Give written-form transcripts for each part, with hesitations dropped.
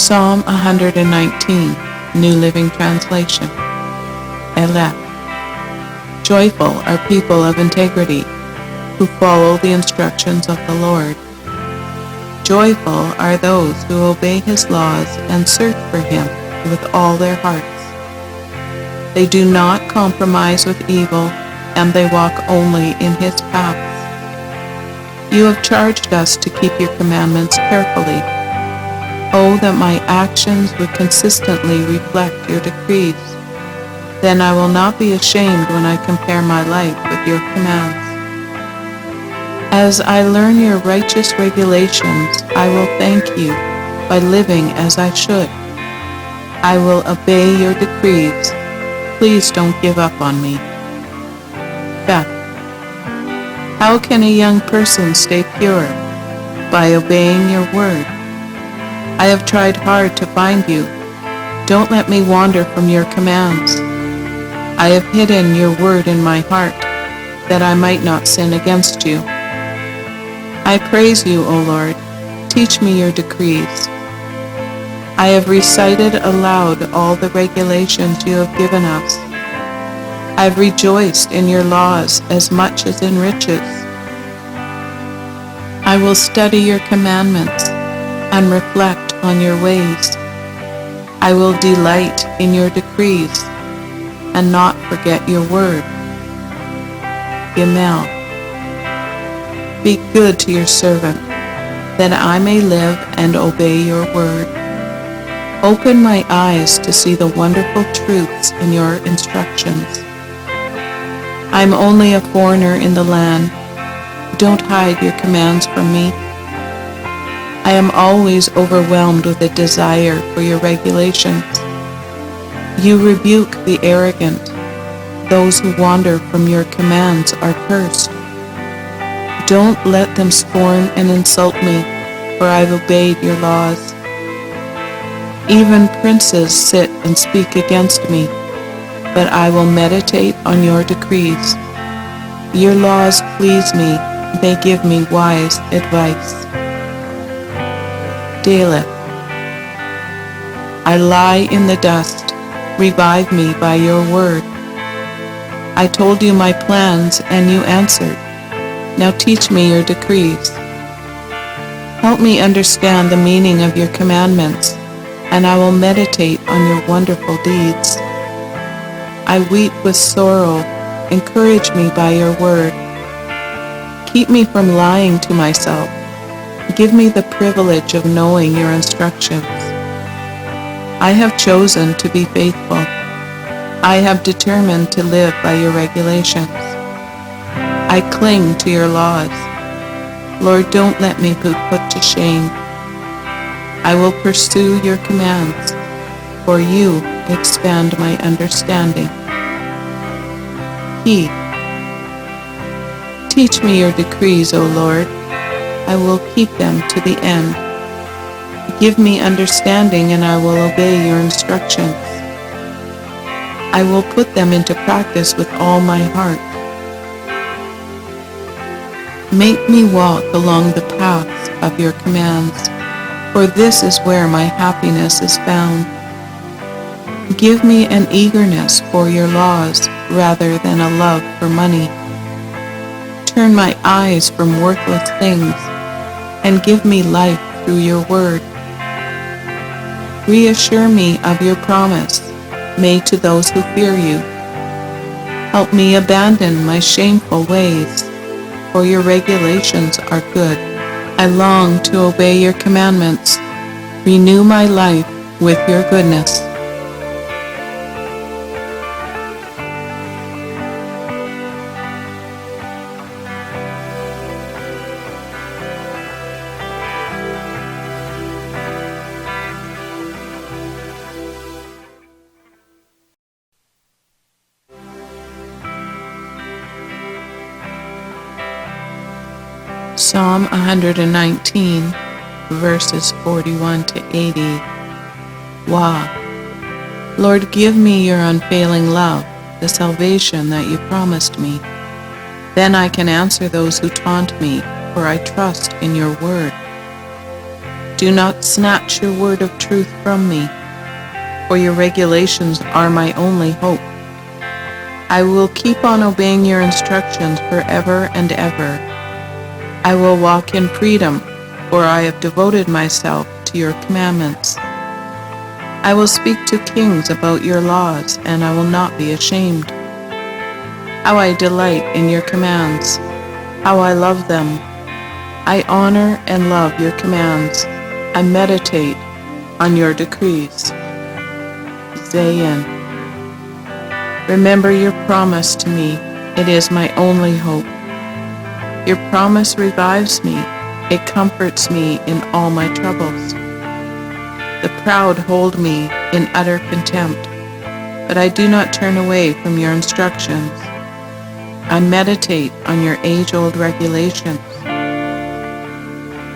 Psalm 119, New Living Translation. Elef. Joyful are people of integrity, who follow the instructions of the Lord. Joyful are those who obey his laws and search for him with all their hearts. They do not compromise with evil, and they walk only in his paths. You have charged us to keep your commandments carefully. Oh, that my actions would consistently reflect your decrees. Then I will not be ashamed when I compare my life with your commands. As I learn your righteous regulations, I will thank you by living as I should. I will obey your decrees. Please don't give up on me. Beth. How can a young person stay pure? By obeying your word. I have tried hard to find you. Don't let me wander from your commands. I have hidden your word in my heart, that I might not sin against you. I praise you, O Lord. Teach me your decrees. I have recited aloud all the regulations you have given us. I have rejoiced in your laws as much as in riches. I will study your commandments and reflect on your ways. I will delight in your decrees and not forget your word. Gimel. Be good to your servant, that I may live and obey your word. Open my eyes to see the wonderful truths in your instructions. I am only a foreigner in the land. Don't hide your commands from me. I am always overwhelmed with a desire for your regulations. You rebuke the arrogant. Those who wander from your commands are cursed. Don't let them scorn and insult me, for I've obeyed your laws. Even princes sit and speak against me, but I will meditate on your decrees. Your laws please me. They give me wise advice. Daleth. I lie in the dust. Revive me by your word. I told you my plans, and you answered. Now teach me your decrees. Help me understand the meaning of your commandments, and I will meditate on your wonderful deeds. I weep with sorrow. Encourage me by your word. Keep me from lying to myself. Give me the privilege of knowing your instructions. I have chosen to be faithful. I have determined to live by your regulations. I cling to your laws. Lord, don't let me be put to shame. I will pursue your commands, for you expand my understanding. He. Teach me your decrees, O Lord. I will keep them to the end. Give me understanding, and I will obey your instructions. I will put them into practice with all my heart. Make me walk along the paths of your commands, for this is where my happiness is found. Give me an eagerness for your laws rather than a love for money. Turn my eyes from worthless things and give me life through your word. Reassure me of your promise made to those who fear you. Help me abandon my shameful ways, for your regulations are good. I long to obey your commandments. Renew my life with your goodness. Psalm 119, verses 41 to 80. Wah! Lord, give me your unfailing love, the salvation that you promised me. Then I can answer those who taunt me, for I trust in your word. Do not snatch your word of truth from me, for your regulations are my only hope. I will keep on obeying your instructions forever and ever. I will walk in freedom, for I have devoted myself to your commandments. I will speak to kings about your laws, and I will not be ashamed. How I delight in your commands, how I love them. I honor and love your commands. I meditate on your decrees. Zayin. Remember your promise to me. It is my only hope. Your promise revives me. It comforts me in all my troubles. The proud hold me in utter contempt, but I do not turn away from your instructions. I meditate on your age-old regulations.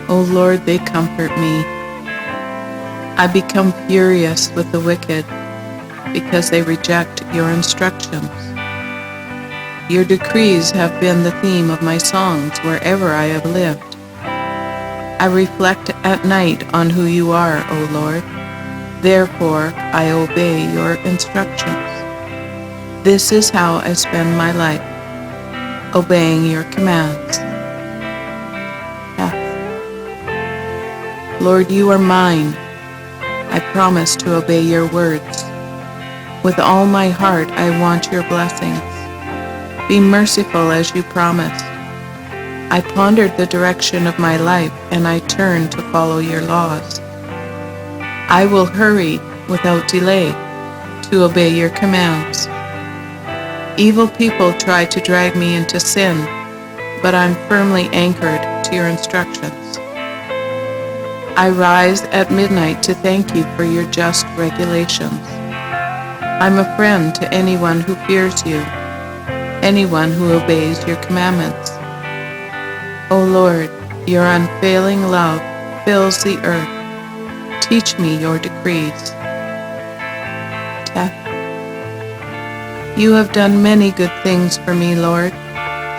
O Lord, they comfort me. I become furious with the wicked because they reject your instructions. Your decrees have been the theme of my songs wherever I have lived. I reflect at night on who you are, O Lord. Therefore, I obey your instructions. This is how I spend my life, obeying your commands. Lord, you are mine. I promise to obey your words. With all my heart, I want your blessings. Be merciful as you promised. I pondered the direction of my life, and I turned to follow your laws. I will hurry without delay to obey your commands. Evil people try to drag me into sin, but I'm firmly anchored to your instructions. I rise at midnight to thank you for your just regulations. I'm a friend to anyone who fears you, anyone who obeys your commandments. O Lord, your unfailing love fills the earth. Teach me your decrees. You have done many good things for me, Lord,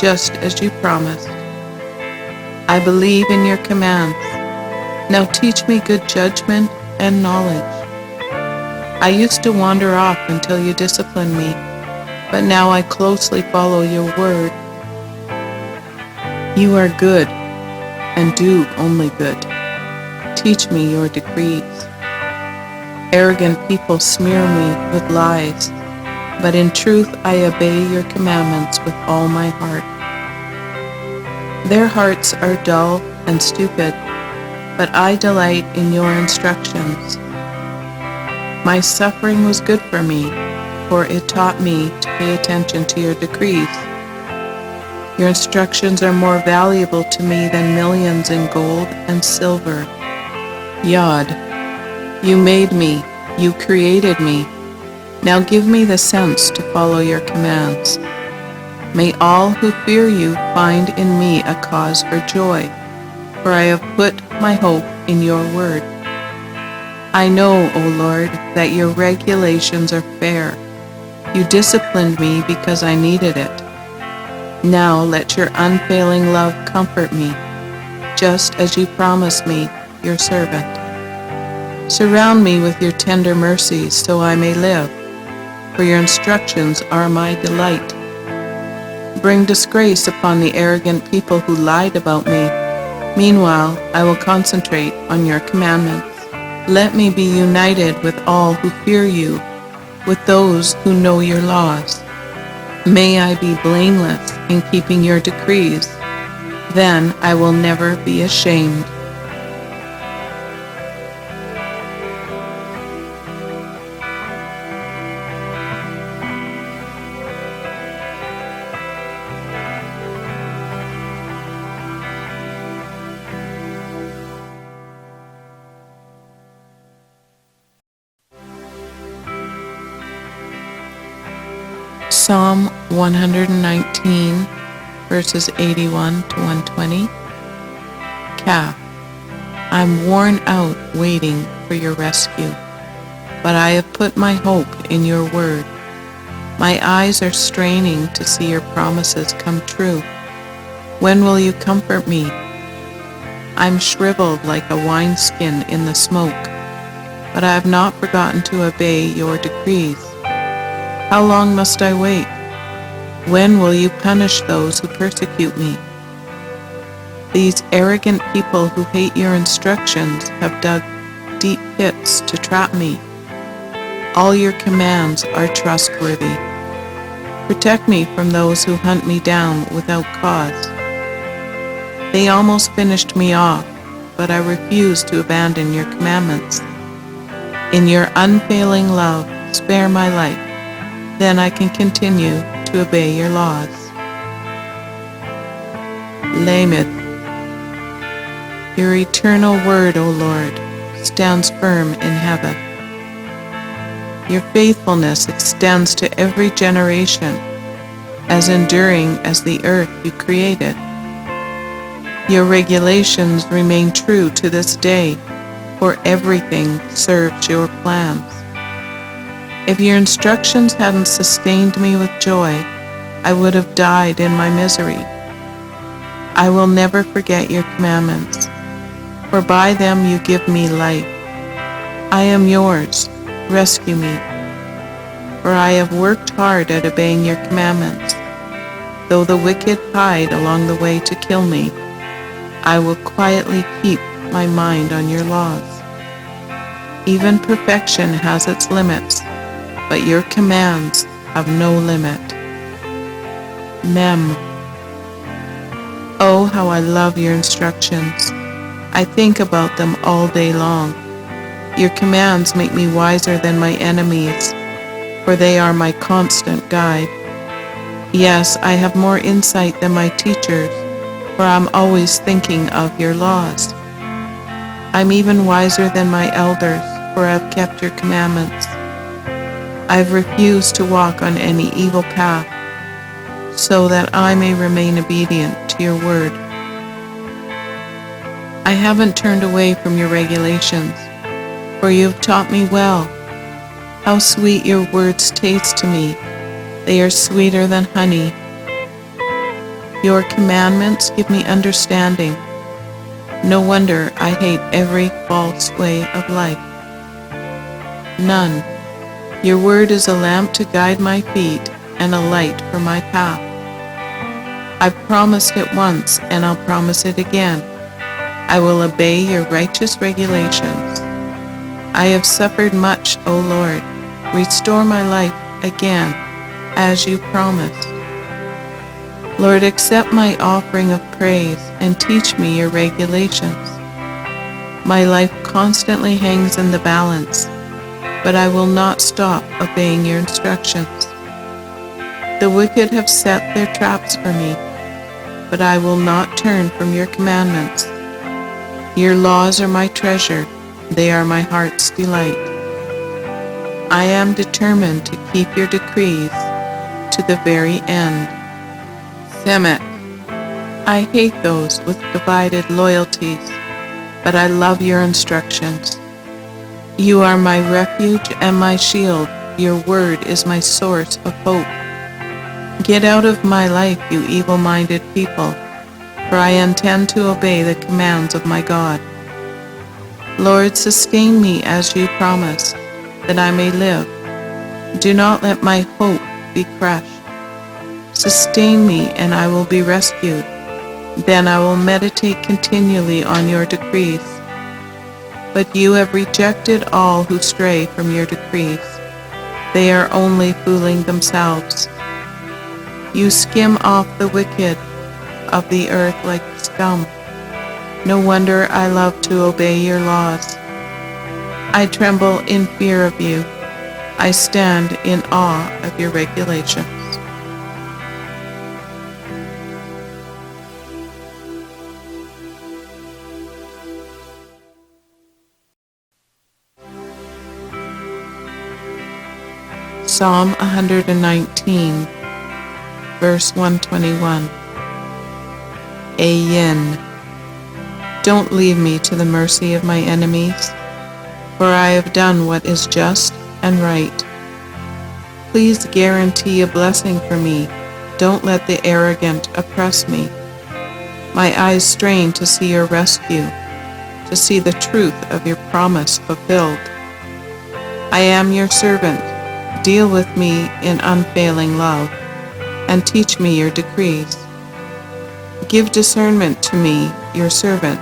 just as you promised. I believe in your commands. Now teach me good judgment and knowledge. I used to wander off until you disciplined me, but now I closely follow your word. You are good and do only good. Teach me your decrees. Arrogant people smear me with lies, but in truth I obey your commandments with all my heart. Their hearts are dull and stupid, but I delight in your instructions. My suffering was good for me, for it taught me to pay attention to your decrees. Your instructions are more valuable to me than millions in gold and silver. Yod, you made me, you created me. Now give me the sense to follow your commands. May all who fear you find in me a cause for joy, for I have put my hope in your word. I know, O Lord, that your regulations are fair. You disciplined me because I needed it. Now let your unfailing love comfort me, just as you promised me, your servant. Surround me with your tender mercies so I may live, for your instructions are my delight. Bring disgrace upon the arrogant people who lied about me. Meanwhile, I will concentrate on your commandments. Let me be united with all who fear you, with those who know your laws. May I be blameless in keeping your decrees. Then I will never be ashamed. Psalm 119, verses 81 to 120. Kaf. I'm worn out waiting for your rescue, but I have put my hope in your word. My eyes are straining to see your promises come true. When will you comfort me? I'm shriveled like a wineskin in the smoke, but I have not forgotten to obey your decrees. How long must I wait? When will you punish those who persecute me? These arrogant people who hate your instructions have dug deep pits to trap me. All your commands are trustworthy. Protect me from those who hunt me down without cause. They almost finished me off, but I refuse to abandon your commandments. In your unfailing love, spare my life, then I can continue to obey your laws. Lamed. Your eternal word, O Lord, stands firm in heaven. Your faithfulness extends to every generation, as enduring as the earth you created. Your regulations remain true to this day, for everything serves your plans. If your instructions hadn't sustained me with joy, I would have died in my misery. I will never forget your commandments, for by them you give me life. I am yours, rescue me, for I have worked hard at obeying your commandments. Though the wicked hide along the way to kill me, I will quietly keep my mind on your laws. Even perfection has its limits, but your commands have no limit. Mem. Oh, how I love your instructions. I think about them all day long. Your commands make me wiser than my enemies, for they are my constant guide. Yes, I have more insight than my teachers, for I'm always thinking of your laws. I'm even wiser than my elders, for I've kept your commandments. I've refused to walk on any evil path, so that I may remain obedient to your word. I haven't turned away from your regulations, for you have taught me well. How sweet your words taste to me. They are sweeter than honey. Your commandments give me understanding. No wonder I hate every false way of life. None. Your word is a lamp to guide my feet and a light for my path. I've promised it once and I'll promise it again. I will obey your righteous regulations. I have suffered much, O Lord. Restore my life again, as you promised. Lord, accept my offering of praise and teach me your regulations. My life constantly hangs in the balance, but I will not stop obeying your instructions. The wicked have set their traps for me, but I will not turn from your commandments. Your laws are my treasure. They are my heart's delight. I am determined to keep your decrees to the very end. Semet. I hate those with divided loyalties, but I love your instructions. You are my refuge and my shield. Your word is my source of hope. Get out of my life, you evil-minded people, for I intend to obey the commands of my God. Lord, sustain me as you promised, that I may live. Do not let my hope be crushed. Sustain me, and I will be rescued. Then I will meditate continually on your decrees. But you have rejected all who stray from your decrees. They are only fooling themselves. You skim off the wicked of the earth like scum. No wonder I love to obey your laws. I tremble in fear of you. I stand in awe of your regulations. Psalm 119, verse 121. Ayin. Don't leave me to the mercy of my enemies, for I have done what is just and right. Please guarantee a blessing for me. Don't let the arrogant oppress me. My eyes strain to see your rescue, to see the truth of your promise fulfilled. I am your servant. Deal with me in unfailing love, and teach me your decrees. Give discernment to me, your servant,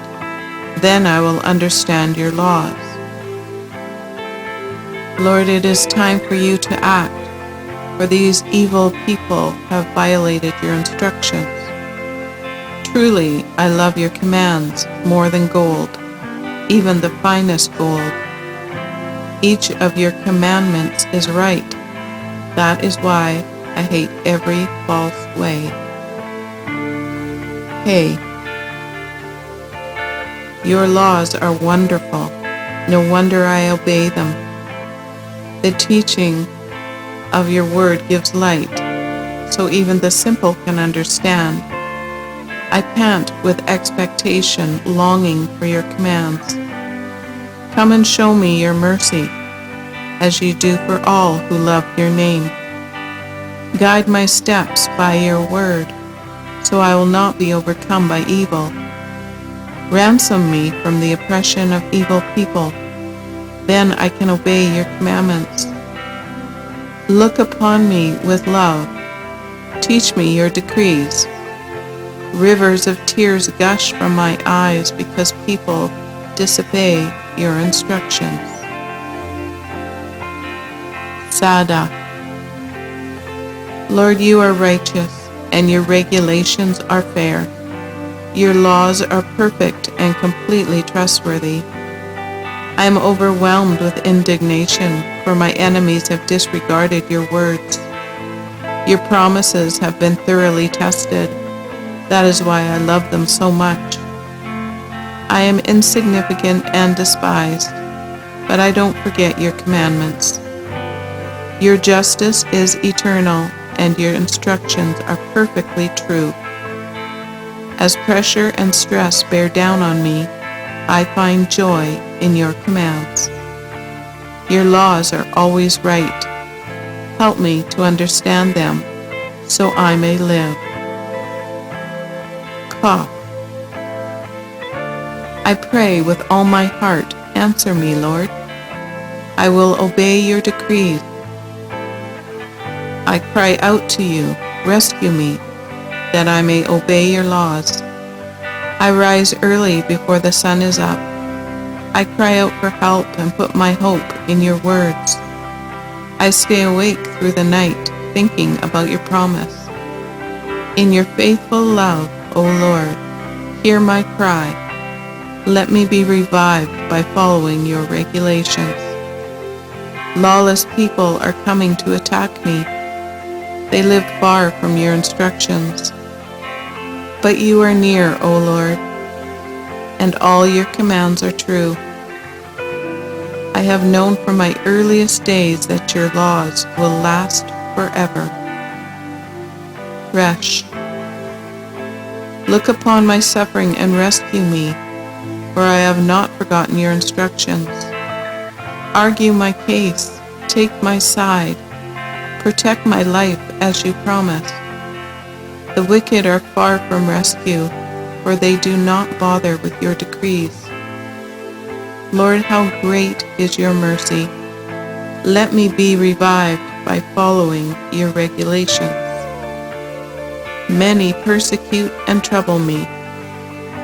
then I will understand your laws. Lord, it is time for you to act, for these evil people have violated your instructions. Truly, I love your commands more than gold, even the finest gold. Each of your commandments is right. That is why I hate every false way. Hey, your laws are wonderful. No wonder I obey them. The teaching of your word gives light, so even the simple can understand. I pant with expectation, longing for your commands. Come and show me your mercy, as you do for all who love your name. Guide my steps by your word, so I will not be overcome by evil. Ransom me from the oppression of evil people, then I can obey your commandments. Look upon me with love. Teach me your decrees. Rivers of tears gush from my eyes because people disobey your instructions. Sada. Lord, you are righteous, and your regulations are fair. Your laws are perfect and completely trustworthy. I am overwhelmed with indignation, for my enemies have disregarded your words. Your promises have been thoroughly tested. That is why I love them so much. I am insignificant and despised, but I don't forget your commandments. Your justice is eternal, and your instructions are perfectly true. As pressure and stress bear down on me, I find joy in your commands. Your laws are always right. Help me to understand them, so I may live. Ch. I pray with all my heart, answer me, Lord. I will obey your decrees. I cry out to you, rescue me, that I may obey your laws. I rise early before the sun is up. I cry out for help and put my hope in your words. I stay awake through the night, thinking about your promise. In your faithful love, O Lord, hear my cry. Let me be revived by following your regulations. Lawless people are coming to attack me. They live far from your instructions. But you are near, O Lord, and all your commands are true. I have known from my earliest days that your laws will last forever. Resh. Look upon my suffering and rescue me, for I have not forgotten your instructions. Argue my case, take my side, protect my life as you promised. The wicked are far from rescue, for they do not bother with your decrees. Lord, how great is your mercy. Let me be revived by following your regulations. Many persecute and trouble me,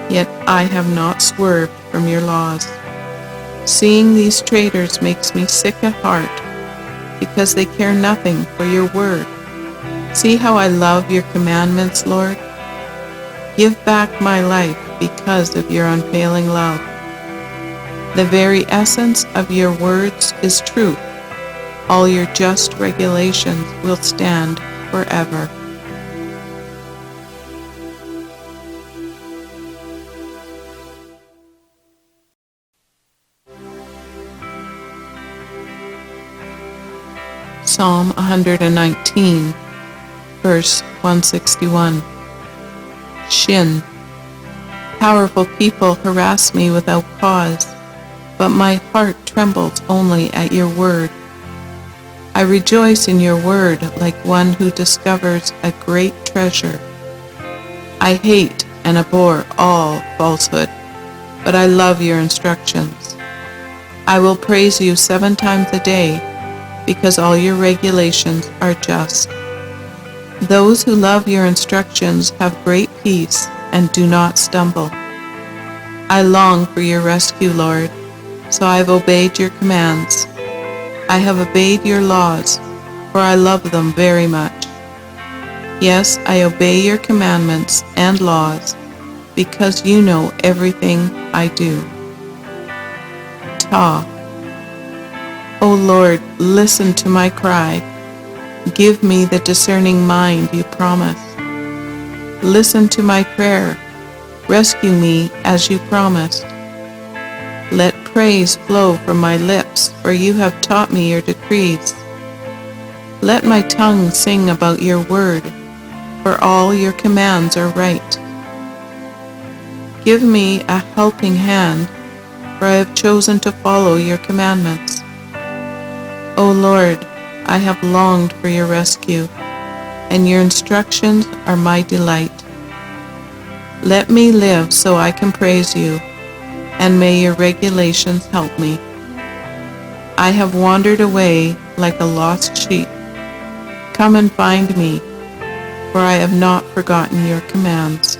yet I have not swerved from your laws. Seeing these traitors makes me sick at heart, because they care nothing for your word. See how I love your commandments, Lord. Give back my life because of your unfailing love. The very essence of your words is truth. All your just regulations will stand forever. Psalm 119, verse 161. Shin. Powerful people harass me without cause, but my heart trembles only at your word. I rejoice in your word like one who discovers a great treasure. I hate and abhor all falsehood, but I love your instructions. I will praise you 7 times a day, because all your regulations are just. Those who love your instructions have great peace and do not stumble. I long for your rescue, Lord, so I have obeyed your commands. I have obeyed your laws, for I love them very much. Yes, I obey your commandments and laws, because you know everything I do. Ta. O Lord, listen to my cry. Give me the discerning mind you promised. Listen to my prayer. Rescue me as you promised. Let praise flow from my lips, for you have taught me your decrees. Let my tongue sing about your word, for all your commands are right. Give me a helping hand, for I have chosen to follow your commandments. O Lord, I have longed for your rescue, and your instructions are my delight. Let me live so I can praise you, and may your regulations help me. I have wandered away like a lost sheep. Come and find me, for I have not forgotten your commands.